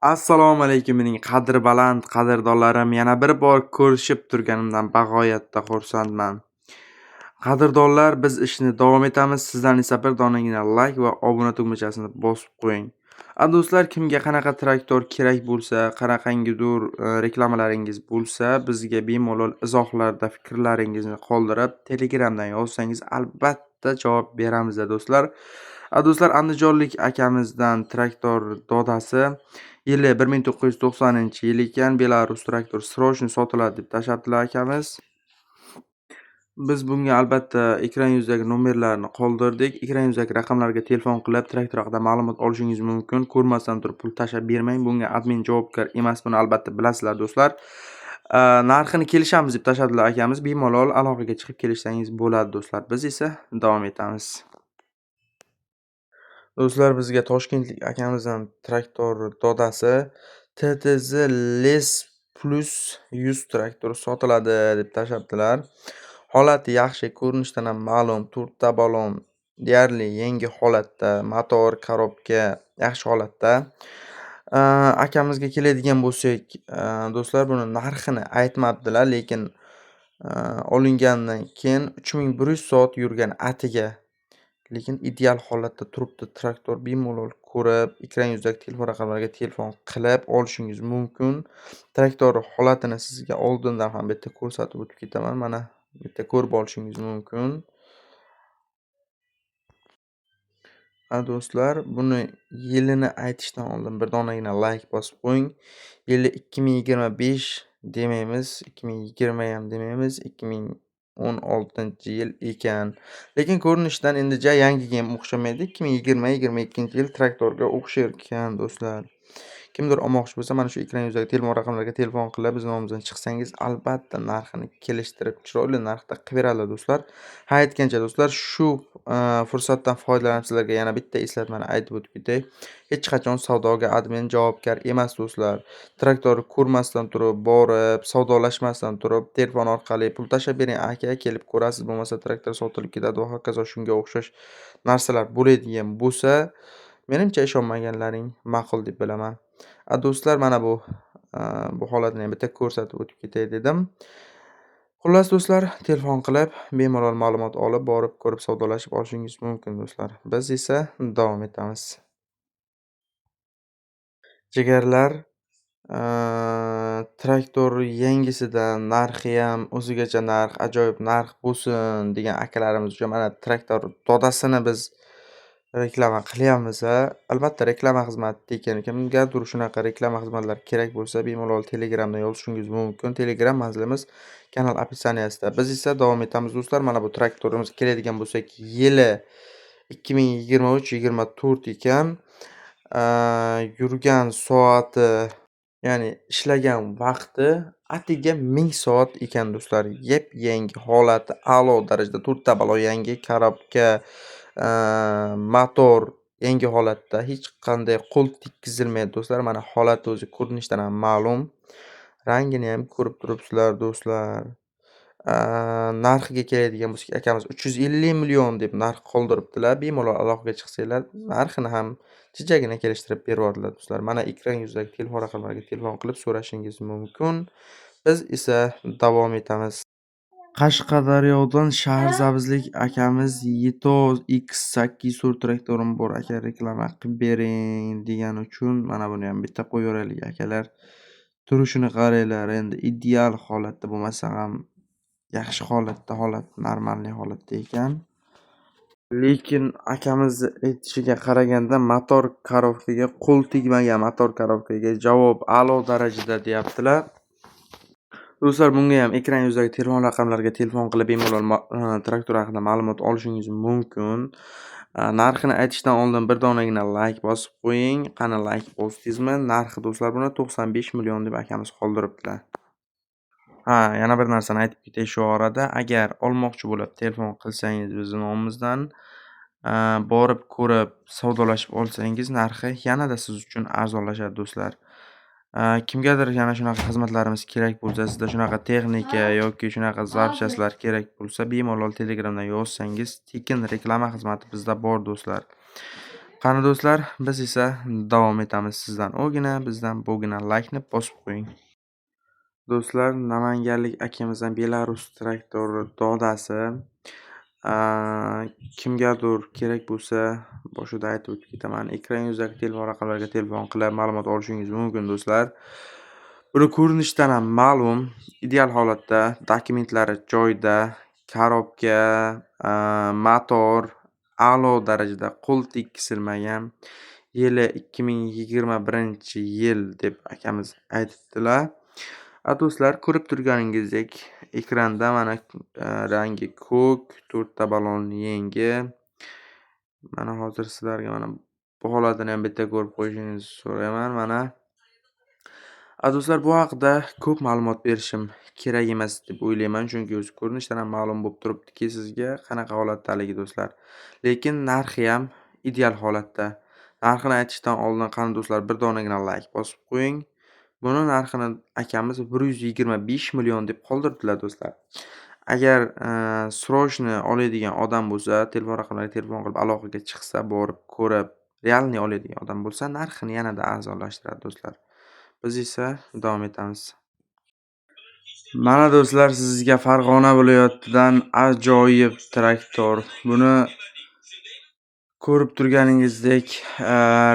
Assalomu alaykum mening qadrbaland qadrdonlarim. Yana bir bor ko'rishib turganimdan bag'oyatda xursandman. Qadrdonlar, biz ishni davom etamiz. Sizdan esa bir donagina like va obuna tugmachasini bosib qo'ying. Do'stlar, kimga qanaqa traktor kerak bo'lsa, qanaqangidir reklamalaringiz bo'lsa, bizga bemalol izohlarda fikrlaringizni qoldirib, Telegramdan yozsangiz albatta javob beramiz do'stlar. Do'stlar, andijonlik akamizdan traktor dodasi yili 1990-yil ekan. Belarus traktor srochniy sotiladi deb tashabdilar akamiz. Biz bunga albatta ekran yuzidagi nomerlarni qoldirdik. Ekran yuzidagi raqamlarga telefon qilib, traktor haqida ma'lumot olishingiz mumkin. Ko'rmasdan turib pul tashab bermang. Bunga admin javobgar emas, buni albatta bilasizlar do'stlar. Narxini kelishamiz deb tashabdilar akamiz. Bemalol aloqaga chiqib kelishsangiz bo'ladi do'stlar. Biz esa davom etamiz. Do'stlar, bizga toshkentlik akamizdan traktor dodasi TTZ Les Plus 100 traktor sotiladi deb tashabdilar. Holati yaxshi, ko'rinishdan ham ma'lum. 4 ta balon deyarli yangi holatda, motor, korobka yaxshi holatda. Akamizga keladigan bo'lsak, do'stlar, buni narxini aytmabdilar, lekin olingandan keyin 3100 soat yurgan atiga, lekin ideal holatda turibdi traktor. Bemalol ko'rib, ekran yuzidagi telefon raqamlariga telefon qilib olishingiz mumkin. Traktor holatini sizga oldindan ham bitta ko'rsatib o'tib ketaman. Mana bitta ko'rib olishingiz mumkin. Do'stlar, buni yilini aytishdan oldin bir donagina like bosib qo'ying. Yili 2025 demaymiz, 2020 ham demaymiz, 2016-yil ekan. Lekin ko'rinishidan endi yangiga ham o'xshamaydi. 2020-22-yil traktorga o'xshar ekan do'stlar. Kimdir olmoqchi bo'lsa, mana shu ekran yuzidagi telefon raqamlariga telefon qilib, biz nomimizdan chiqsangiz, albatta narxini kelishtirib, chiroyli narxda qilib beradi do'stlar. Ha, aytgancha do'stlar, shu fursatdan foydalanib sizlarga yana bitta eslatmani aytib o'tib ketay. Hech qachon savdoga admin javobgar emas do'stlar. Traktorni ko'rmasdan turib, borib, savdolashmasdan turib, telefon orqali pul tashab bering aka, kelib ko'rasiz, bo'lmasa traktor sotilib ketadi va hokazo shunga o'xshash narsalar bo'ladigan bo'lsa, menimcha ishonmaganlaring ma'qul deb bilaman. Do'stlar, mana bu holatni ham bitta ko'rsatib o'tib ketay dedim. Xullas do'stlar, telefon qilib, bemalol ma'lumot olib, borib ko'rib savdolashib olishingiz mumkin do'stlar. Biz esa davom etamiz. Jigarlar, traktor yangisidan narxi ham o'zigacha narx, ajoyib narx bo'lsin degan akalarimiz uchun mana traktor dodasini biz reklama qilyapmiz. Albatta reklama xizmati ekan. Kimgadir shunaqa reklama xizmatlari kerak bo'lsa, bemalol Telegramdan yozishingiz mumkin. Telegram manzilimiz kanal opsiyaniyasida. Biz esa davom etamiz do'stlar. Mana bu traktorimiz keladigan bo'lsak, yili 2023-24 ekan. Yurgan soati, ya'ni ishlagan vaqti atiga 1000 soat ekan do'stlar. Yangi holati a'lo darajada, 4 ta balon yangi, korobka, motor yangi holatda, hech qanday qo'l tekkizilmaydi do'stlar. Mana holati o'zi ko'rinishdan ham ma'lum. Rangini ham ko'rib turibsizlar do'stlar. Narxiga keladigan bo'lsak, akamiz 350 million deb narx qoldiribdilar. Bemalol aloqaga chiqsanglar, narxini ham jijagina kelishtirib beradilar do'stlar. Mana ekran yuzidagi telefon raqamlariga telefon qilib so'rashingiz mumkin. Biz esa davom etamiz. Qashqadaryodan Shahrisabzlik akamiz Yeto X800 traktorim bor aka, reklama qilib bering degani uchun mana buni ham bitta qo'yaveraylik akalar. Turishini qaranglar, endi ideal holatda bo'lmasa ham yaxshi holatda, normalniy holatda ekan. Lekin akamiz aytishiga qaraganda motor korobkaga qo'l tegmagan, motor korobkaga javob a'lo darajada deyaptilar. Do'stlar, bunga ham ekran yuzidagi telefon raqamlariga telefon qilib bemalol traktor haqida ma'lumot olishingiz mumkin. Narxini aytishdan oldin bir donagina like bosib qo'ying. Qani like bosdingizmi? Narxi do'stlar buni 95 million deb akamiz qoldiribdilar. Yana bir narsani aytib ketay shu orada. Agar olmoqchi bo'lib telefon qilsangiz bizning nomimizdan, borib ko'rib savdolashib olsangiz, narxi yanada siz uchun arzonlashadi do'stlar. Kimgadir yana shunaqa xizmatlarimiz kerak bo'lsa, sizda shunaqa texnika yoki shunaqa zapchastlar kerak bo'lsa, bemalol Telegramdan yozsangiz, tekin reklama xizmati bizda bor do'stlar. Qani do'stlar, biz esa davom etamiz sizdan o'gina, bizdan bugina laykni bosib qo'ying. Do'stlar, namanganlik akamizdan Belarus traktori dodasi kimgadir kerak bo'lsa, boshida aytib o'tib ketaman. Ekran yuzidagi telefon raqamlariga telefon qilib ma'lumot olishingiz mumkin do'stlar. Buni ko'rinishdan ham ma'lum, ideal holatda, dokumentlari joyida, korobka, motor a'lo darajada qo'l tekkizilmagan. Yili 2021-yil deb akamiz aytibdilar. Do'stlar, ko'rib turganingizdek, ekranda mana rangi ko'k, 4 ta ballon yengi. Mana hozir sizlarga mana bu holatini ham bitta ko'rib qo'yishingizni so'rayman. Mana do'stlar, bu haqida ko'p ma'lumot berishim kerak emas deb o'ylayman, chunki o'zi ko'rinishdan ham ma'lum bo'lib turibdiki sizga qanaqa holatdaligi do'stlar. Lekin narxi ham ideal holatda. Narxini aytishdan oldin qani do'stlar, bir donagina layk bosib qo'ying. Buni narxini akamiz 125 million deb qoldirdilar do'stlar. Agar srochni oladigan odam bo'lsa, telefon raqamlariga telefon qilib aloqaga chiqsa, borib ko'rib, realniy oladigan odam bo'lsa, narxini yanada arzonlashtiradi do'stlar. Biz esa davom etamiz. Mana do'stlar, sizga Farg'ona viloyatidan ajoyib traktor. Buni ko'rib turganingizdek,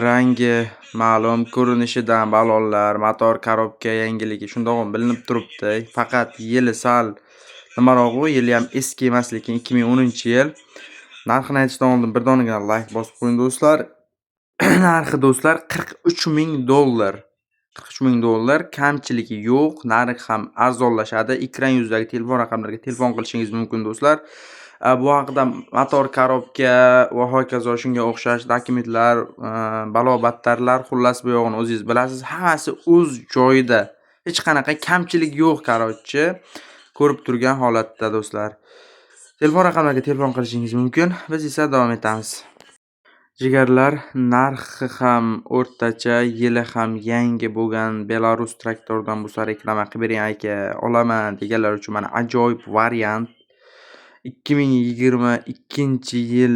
rangi ma'lum, ko'rinishidan ballonlar, motor, korobka yangiligi shundoq bilinib turibdi. Faqat yili sal nimarog'u, yili ham eski emas, lekin 2010-yil. Narxini aytishdan oldin bir donagina layk bosib qo'ying do'stlar. Narxi do'stlar $43,000. $43,000, kamchiligi yo'q, narxi ham arzonlashadi. Ekran yuzidagi telefon raqamlariga telefon qilishingiz mumkin do'stlar. Bu haqida motor, korobka va hokazo shunga o'xshash dokumentlar, balo-battarlar, xullas bu yog'ini o'zingiz bilasiz. Hammasi o'z joyida. Hech qanaqa kamchilik yo'q, qarochi. Ko'rib turgan holatda do'stlar. Telefon raqamlariga telefon qilishingiz mumkin. Biz esa davom etamiz. Jigarlar, narxi ham o'rtacha, yili ham yangi bo'lgan Belarus traktoridan bo'lsa reklama qilib bering aka, olaman deganlar uchun mana ajoyib variant. 2022-yil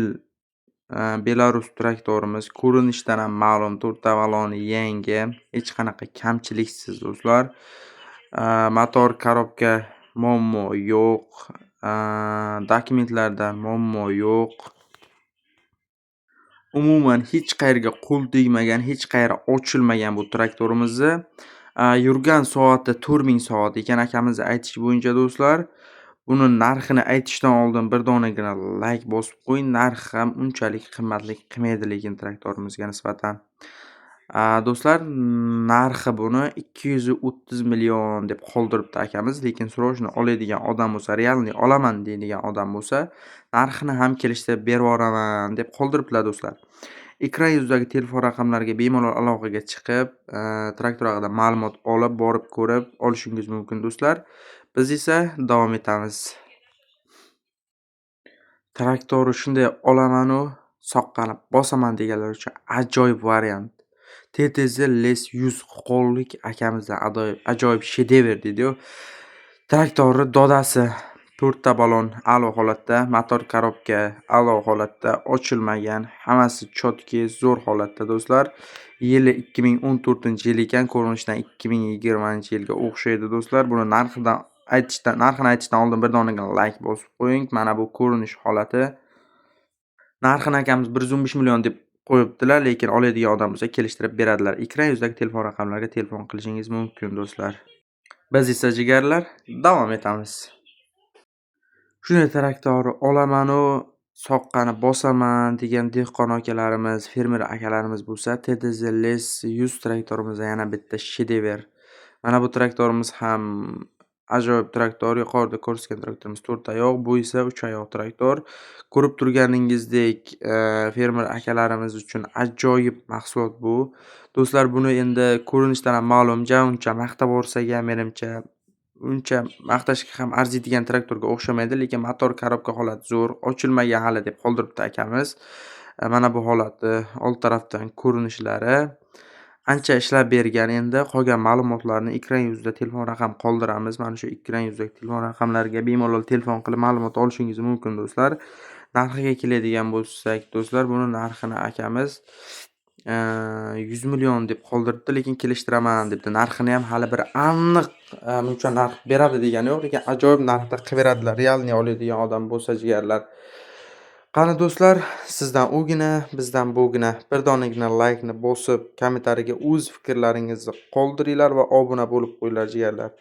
Belarus traktorimiz ko'rinishdan ham ma'lum, 4 ta balloni yangi, hech qanaqa kamchiliksiz do'stlar. Motor, korobka muammo yo'q, dokumentlarda muammo yo'q. Umuman hech qayerga qo'l tegmagan, hech qayeri ochilmagan bu traktorimizni yurgan soati 4000 soat ekan akamiz aytishi bo'yicha do'stlar. Buni narxini aytishdan oldin bir donagina layk bosib qo'ying. Narxi ham unchalik qimmatlik qilmaydi lekin traktorimizga nisbatan. Do'stlar, narxi buni 230 million deb qoldiribdi akamiz, lekin srochni oladigan odam bo'lsa, realniy olaman deydigan odam bo'lsa, narxini ham kelishtirib berib yuboraman deb qoldiribdilar do'stlar. Ekran yuzidagi telefon raqamlariga bemalol aloqaga chiqib, traktor haqida ma'lumot olib, borib ko'rib olishingiz mumkin do'stlar. Biz esa davom etamiz. Traktorni shunday olaman-u, soqqani bosaman deganlar uchun ajoyib variant. TTZ Les 100 qo'llik akamizdan ajoyib shedevr deydi-yu. Traktorni dodasi 4 ta ballon a'lo holatda, motor, korobka a'lo holatda, ochilmagan, hammasi chotki, zo'r holatda do'stlar. Yili 2014-yil ekan, ko'rinishidan 2020-yilga o'xshaydi do'stlar. Buni narxini aytishdan oldin bir donagina layk bosib qo'ying. Mana bu ko'rinish holati. Narxini akamiz 115 million deb qo'yibdilar, lekin oladigan odam bo'lsa kelishtirib beradilar. Ekran yuzidagi telefon raqamlariga telefon qilishingiz mumkin do'stlar. Biz esa jigarlar davom etamiz. Shunday traktorni olaman-u, soqqani bosaman degan dehqon akalarimiz, fermer akalarimiz bo'lsa, TTZ Les 100 traktorimizda yana bitta shedevr. Mana bu traktorimiz ham ajoyib traktor. Yuqorida ko'rsatgan traktorimiz 4 oyoq, bu esa 3 oyoq traktor. Ko'rib turganingizdek, fermer akalarimiz uchun ajoyib mahsulot bu. Do'stlar, buni endi ko'rinishdan ham ma'lum, uncha maqtab o'rsak ham menimcha uncha maqtashga ham arziydigan traktorga o'xshamaydi, lekin motor, korobka holati zo'r, ochilmagan hali deb qoldiribdi akamiz. Mana bu holati, old tarafdan ko'rinishlari. Ancha ishlab bergan. Endi qolgan ma'lumotlarni ekran yuzida telefon raqam qoldiramiz. Mana shu ekran yuzidagi telefon raqamlariga bemalol telefon qilib ma'lumot olishingiz mumkin do'stlar. Narxiga keladigan bo'lsak do'stlar, buni narxini akamiz 100 million deb qoldiribdi, lekin kelishtiraman debdi. Narxini ham hali bir aniq buncha narx beradi degani yo'q, lekin ajoyib narxda qilib beradilar. Realniy oladigan odam bo'lsa jigarlar. Qani do'stlar, sizdan ugina, bizdan bugina. Bir donagina laykni bosib, kommentariyaga o'z fikrlaringizni qoldiringlar va obuna bo'lib qo'yinglar jigarlar.